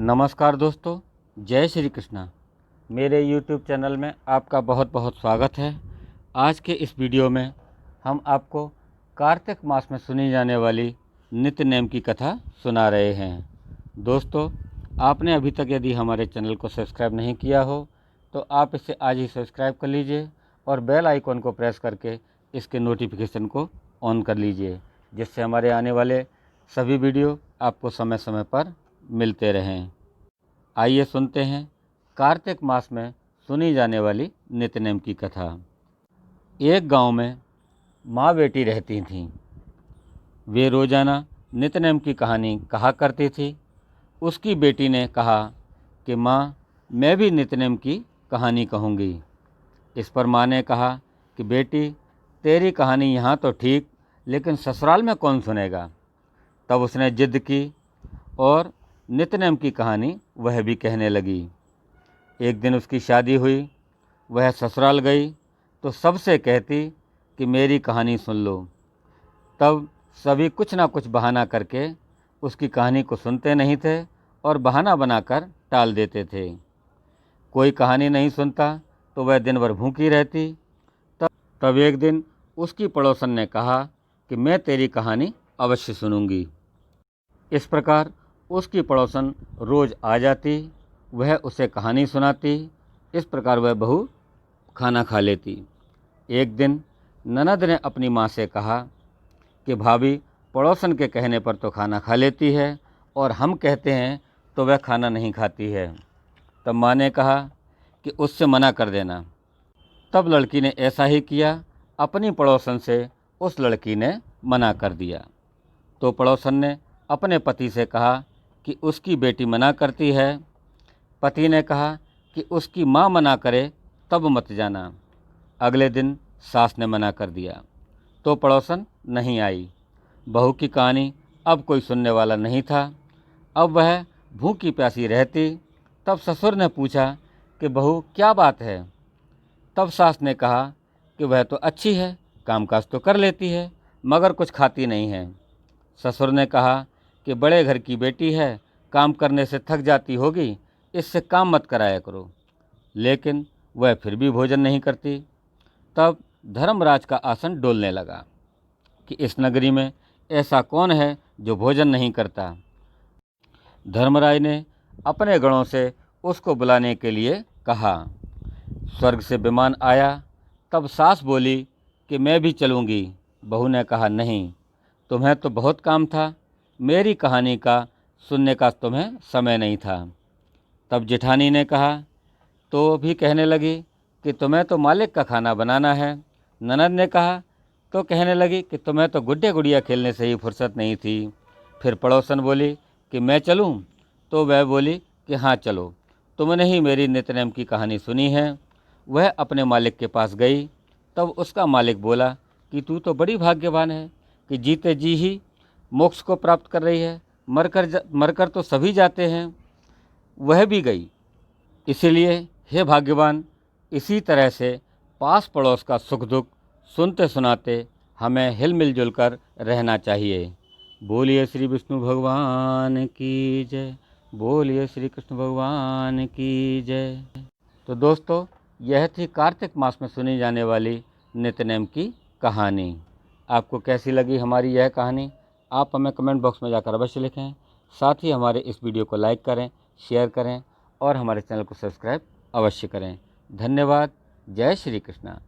नमस्कार दोस्तों, जय श्री कृष्णा। मेरे YouTube चैनल में आपका बहुत बहुत स्वागत है। आज के इस वीडियो में हम आपको कार्तिक मास में सुनी जाने वाली नित्य नेम की कथा सुना रहे हैं। दोस्तों, आपने अभी तक यदि हमारे चैनल को सब्सक्राइब नहीं किया हो तो आप इसे आज ही सब्सक्राइब कर लीजिए और बेल आइकन को प्रेस करके इसके नोटिफिकेशन को ऑन कर लीजिए, जिससे हमारे आने वाले सभी वीडियो आपको समय समय पर मिलते रहें। आइए सुनते हैं कार्तिक मास में सुनी जाने वाली नित्य नेम की कथा। एक गांव में माँ बेटी रहती थीं। वे रोजाना नित्य नेम की कहानी कहा करती थी। उसकी बेटी ने कहा कि माँ, मैं भी नित्य नेम की कहानी कहूँगी। इस पर माँ ने कहा कि बेटी, तेरी कहानी यहाँ तो ठीक, लेकिन ससुराल में कौन सुनेगा। तब उसने जिद की और नित्य नेम की कहानी वह भी कहने लगी। एक दिन उसकी शादी हुई। वह ससुराल गई तो सबसे कहती कि मेरी कहानी सुन लो। तब सभी कुछ ना कुछ बहाना करके उसकी कहानी को सुनते नहीं थे और बहाना बनाकर टाल देते थे। कोई कहानी नहीं सुनता तो वह दिन भर भूखी रहती। तब एक दिन उसकी पड़ोसन ने कहा कि मैं तेरी कहानी अवश्य सुनूंगी। इस प्रकार उसकी पड़ोसन रोज़ आ जाती, वह उसे कहानी सुनाती। इस प्रकार वह बहू खाना खा लेती। एक दिन ननद ने अपनी माँ से कहा कि भाभी पड़ोसन के कहने पर तो खाना खा लेती है और हम कहते हैं तो वह खाना नहीं खाती है। तब माँ ने कहा कि उससे मना कर देना। तब लड़की ने ऐसा ही किया। अपनी पड़ोसन से उस लड़की ने मना कर दिया। तो पड़ोसन ने अपने पति से कहा कि उसकी बेटी मना करती है। पति ने कहा कि उसकी माँ मना करे तब मत जाना। अगले दिन सास ने मना कर दिया तो पड़ोसन नहीं आई। बहू की कहानी अब कोई सुनने वाला नहीं था। अब वह भूखी प्यासी रहती। तब ससुर ने पूछा कि बहू, क्या बात है। तब सास ने कहा कि वह तो अच्छी है, कामकाज तो कर लेती है, मगर कुछ खाती नहीं है। ससुर ने कहा कि बड़े घर की बेटी है, काम करने से थक जाती होगी, इससे काम मत कराया करो। लेकिन वह फिर भी भोजन नहीं करती। तब धर्मराज का आसन डोलने लगा कि इस नगरी में ऐसा कौन है जो भोजन नहीं करता। धर्मराज ने अपने गणों से उसको बुलाने के लिए कहा। स्वर्ग से विमान आया। तब सास बोली कि मैं भी चलूँगी। बहू ने कहा, नहीं, तुम्हें तो बहुत काम था, मेरी कहानी का सुनने का तुम्हें समय नहीं था। तब जेठानी ने कहा तो भी कहने लगी कि तुम्हें तो मालिक का खाना बनाना है। ननद ने कहा तो कहने लगी कि तुम्हें तो गुड्डे गुड़िया खेलने से ही फुर्सत नहीं थी। फिर पड़ोसन बोली कि मैं चलूं, तो वह बोली कि हाँ चलो, तुमने ही मेरी नित्य नेम की कहानी सुनी है। वह अपने मालिक के पास गई। तब उसका मालिक बोला कि तू तो बड़ी भाग्यवान है कि जीते जी ही मोक्ष को प्राप्त कर रही है, मरकर तो सभी जाते हैं। वह भी गई। इसीलिए हे भाग्यवान, इसी तरह से पास पड़ोस का सुख दुख सुनते सुनाते हमें हिल मिल जुल कर रहना चाहिए। बोलिए श्री विष्णु भगवान की जय। बोलिए श्री कृष्ण भगवान की जय। तो दोस्तों, यह थी कार्तिक मास में सुनी जाने वाली नित्य नेम की कहानी। आपको कैसी लगी हमारी यह कहानी, आप हमें कमेंट बॉक्स में जाकर अवश्य लिखें। साथ ही हमारे इस वीडियो को लाइक करें, शेयर करें और हमारे चैनल को सब्सक्राइब अवश्य करें। धन्यवाद। जय श्री कृष्णा।